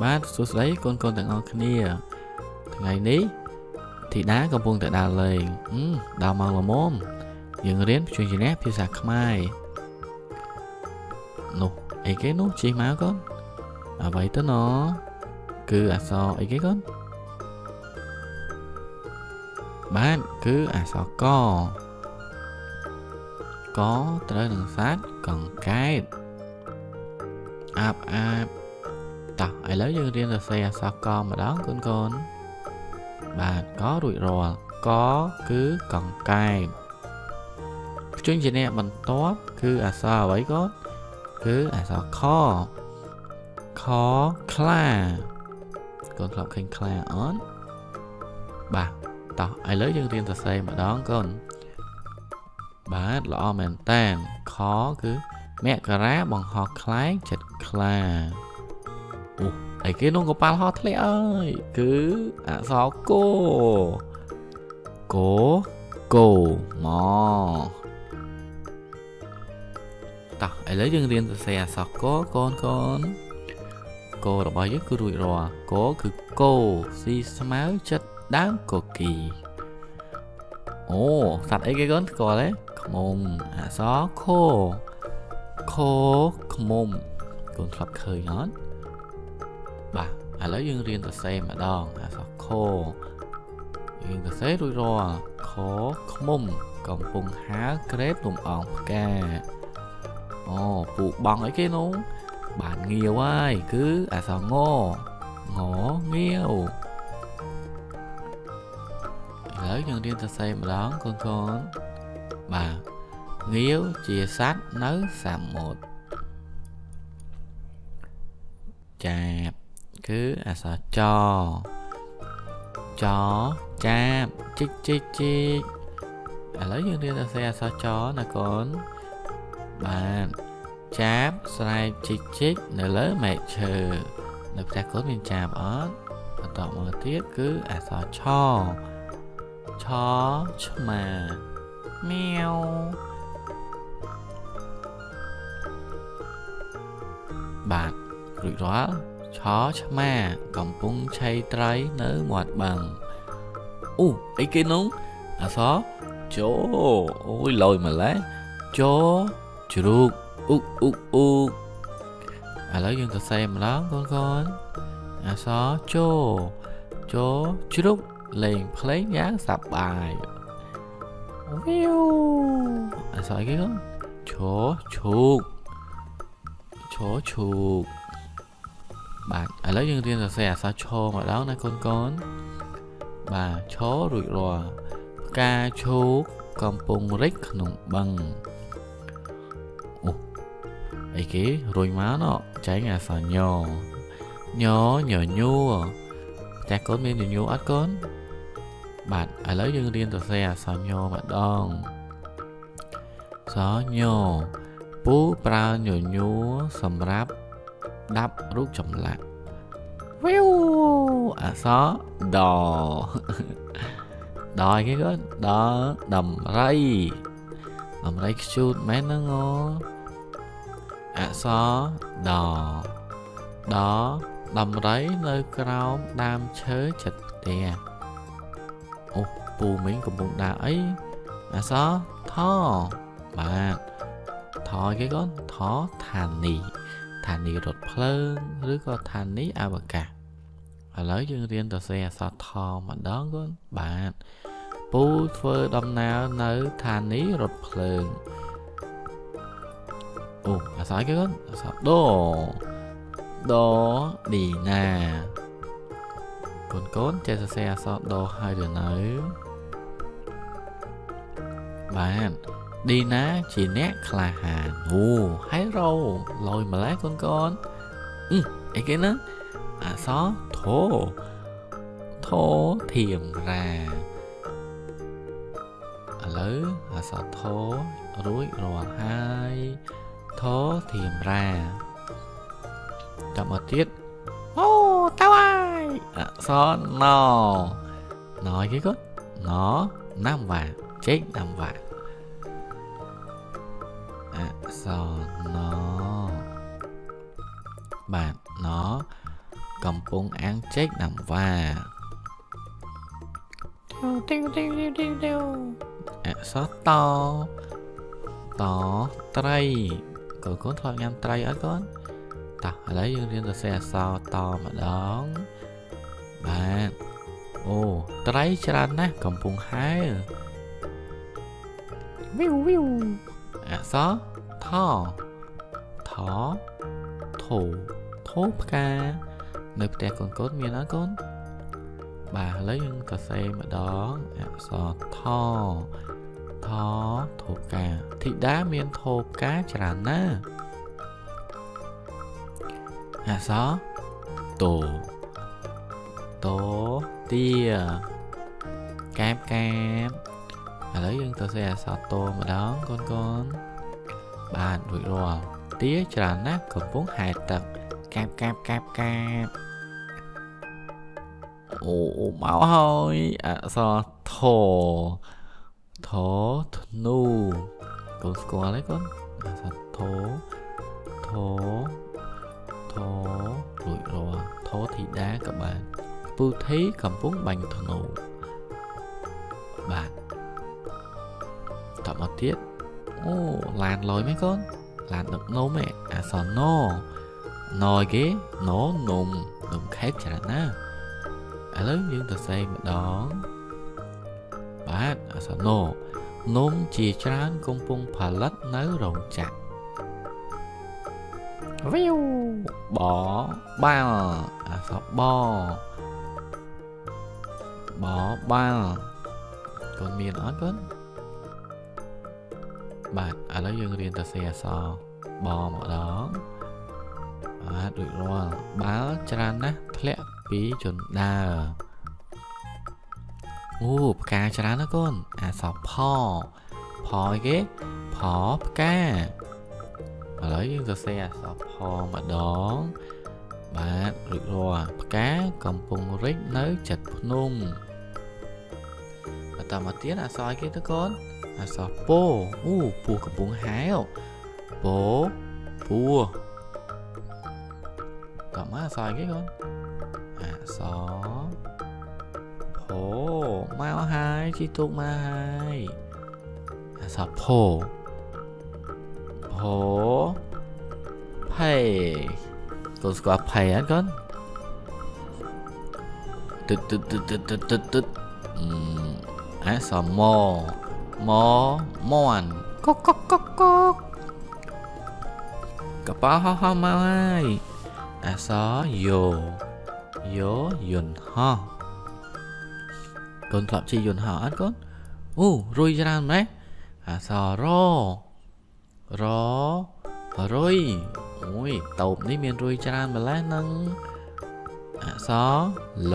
បាទសួស្តីកូនទាំងអស់គ្នាថ្ងៃនេះធីតាកំពុងតែដើរលេងដើរមកល្មមយើងរៀនជួយជំនះភាសាខ្មែរនោះអីគេនោះជិះមកកូនអ្វីទៅណគឺអក្សរអីគេកូនបាទគឺអក្សរកត្រូវនឹងសាច់កង្កែបអាបតោះឥឡូវយើងរៀនសរសេរអក្សរកម្ដងកូនបាទករួចរាល់កគឺកង្កែបព្យញ្ជនៈបន្ទាប់គឺអក្សរអ្វីកូនគឺអក្សរខខ្លាកូនធ្លាប់ឃើញខ្លាអត់បាទតោះឥឡូវយើងរៀនសរសេរម្ដងកូនបាទល្អមែនតើខគឺមករាបង្ហោះខ្លែងចិត្តខ្លាអូអីគេនោះកប៉ាល់ហោះធ្លាក់អើយគឺអក្សរគោមកតោះឥឡូវយើងរៀនសរសេរអក្សរកកូនគោរបស់យើងគឺរួចរាល់គោគឺគោស៊ីស្មៅចិត្តដើមកគីអូសត្វអីគេកូនស្គាល់ទេឃ្មុំអក្សរខឃ្មុំកូនធ្លាប់ឃើញអត់បាទឥឡូវយើងរៀនសរសេរម្ដងអក្សរខយើងសរសេររួចរាល់ខឃ្មុំកំពុងហាលក្រេបលំអងផ្កាអូពូបងអីគេនោះបានងាវហើយគឺអក្សរងាវឥឡូវយើងរៀនសរសេរម្ដងកូនបាទងាវជាសត្វនៅសមុទ្រចាបគឺអក្សរចចាបជីកឥឡូវយើងរៀនសរសេរអក្សរចណាកូនបាទចាបស្រែកជីកនៅលើមែកឈើនៅផ្ទះកូនមានចាបអត់បន្តមកទៀតគឺអក្សរឆឆ្មាមៀវបាទរួចរាល់ឆ្មាកំពុងឆៃត្រីនៅមាត់បឹងអូអីគេនោះអក្សរជអូយលយម្លេះជ្រូកអ៊ុកឥឡូវយើងសរសេរម្ដងកូនអក្សរជជ្រូកលេងភ្លេងយ៉ាងសប្បាយវីវអក្សរអីគេកូនឈូកបាទឥឡូវយើងរៀនសរសេរអក្សរឈម្ដងណាកូនបាទឈរួចរាល់ផ្កាឈូកកំពុងរិចក្នុងបឹងអូអីគេរួញមកណចែងអក្សរញញួរតែកូនមានញួរអត់កូនបាទឥឡូវយើងរៀនសរសេរអក្សរញម្ដងសញពូប្រើញញួរសម្រាប់ដាប់រូបចម្លាក់វីវអក្សរដអីគេកូនដំរីខ្ជូតមែនហ្នឹងអក្សរដដំរីនៅក្រោមដើមឈើជិតផ្ទះអូពូមីងកំពុងដើរអីអក្សរថបាទថគេកូនថឋានីរថភ្លើងឬក៏ឋានីអវកាសឥឡូវយើងរៀនសរសេរអក្សរថម្ដងកូនបាទពូធ្វើដំណើរនៅឋានីរថភ្លើងអូអក្សរគេកូនអក្សរដឌីណាកូនចេះសរសេរអក្សរដហើយឬនៅបាទឌីណាជាអ្នកក្លាហានអូហើយរោលយម្លេះកូនអីគេណាអក្សរធធៀមរាឥឡូវអក្សរធរួចរាល់ហើយធធៀមរាចាំមកទៀតអូតើហើយអក្សរណអីគេកូនណាំវ៉ាចេកណាំវ៉ាអក្សរណបាទ កំពុងអាំងចេកណាំវ៉ាអក្សរតត្រីកូនធ្លាប់ញ៉ាំត្រីអត់កូនតោះឥឡូវយើងរៀនសរសេរអក្សរតម្ដងបាទអូត្រីច្រើនណាស់កំពុងហែលវីវអក្សរថធូផ្កានៅផ្ទះកូនមានអត់កូនបាទឥឡូវយើងសរសេរម្ដងអក្សរថធូផ្កាធីតាមានធូផ្កាច្រើនណាស់អក្សរតូទាកែបឥឡូវយើងទៅសេអក្សរតូម្ដងកូនបាទរួចរាល់ទាច្រើនណាស់កំពុងហែលទឹកកែបអូមកហើយអក្សរធធ្នូកូនស្គាល់ហើយកូនអក្សរធរួចរាល់ធធីតាក៏បានពូធីកំពុងបាញ់ធ្នូបាទតមកទៀតអូឡានលយមែនកូនឡានដឹកនំឯអក្សរណគេនំខេបច្រើនណាស់ឥឡូវយើងទៅសេម្ដងបាទអក្សរនំជាច្រើនកំពុងផលិតនៅរោងចក្រវីវបាល់អក្សរបបាល់កូនមានអត់កូនបាទឥឡូវយើងរៀនទៅសេអក្សរបម្ដងបាទរួចរាល់បាល់ច្រើនណាស់ធ្លាក់ពីជណ្ដើរអូផ្កាច្រើនណាស់កូនអក្សរផអីគេផផ្កាឥឡូវយើងសរសេរអក្សរផម្ដងបាទរួចរាល់ផ្កាកំពុងរិចនៅជិតភ្នំបន្តមកទៀតអក្សរអីគេទៅកូនអក្សរពោអូពស់កំពុងហែលពស់តមកអក្សរអីគេកូនអក្សរផមកហើយជីទុកមកហើយអក្សរផភ័យកូនស្គាល់ភ័យអត់កូនទឹកអក្សរមាន់កុកកប៉ាល់ហោះមកហើយអក្សរយន្តហោះកូនធ្លាប់ជិះយន្តហោះអត់កូនអូរុយច្រើនម៉េចអក្សររុយអូយតូបនេះមានរុយច្រើនម្ល៉េះនឹងអក្សរ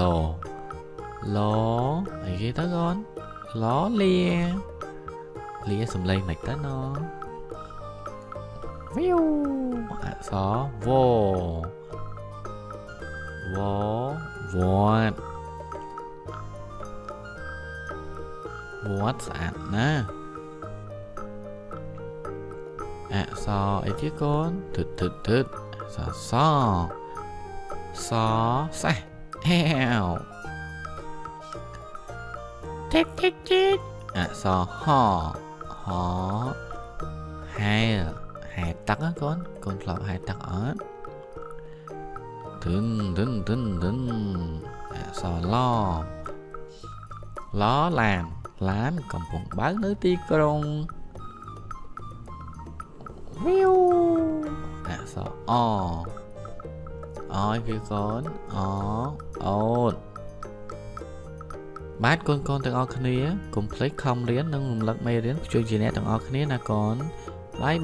លអីគេទៅកូនលលាសំឡេងមិនទៅណវីវអក្សរវត្តស្អាតណាស់អក្សរអីទៀតកូនទិតអក្សរសេះហែវតិចអក្សរហហែទឹកកូនធ្លាប់ហែទឹកអត់ទិនអក្សរឡឡានកំពុងបើកនៅទីក្រុងវីវអក្សរអយគឺកូនអូតបាទកូនទាំងអស់គ្នាកុំភ្លេចខំរៀននិងរំលឹកមេរៀនជួយជាអ្នកទាំងអស់គ្នាណាកូនបាយ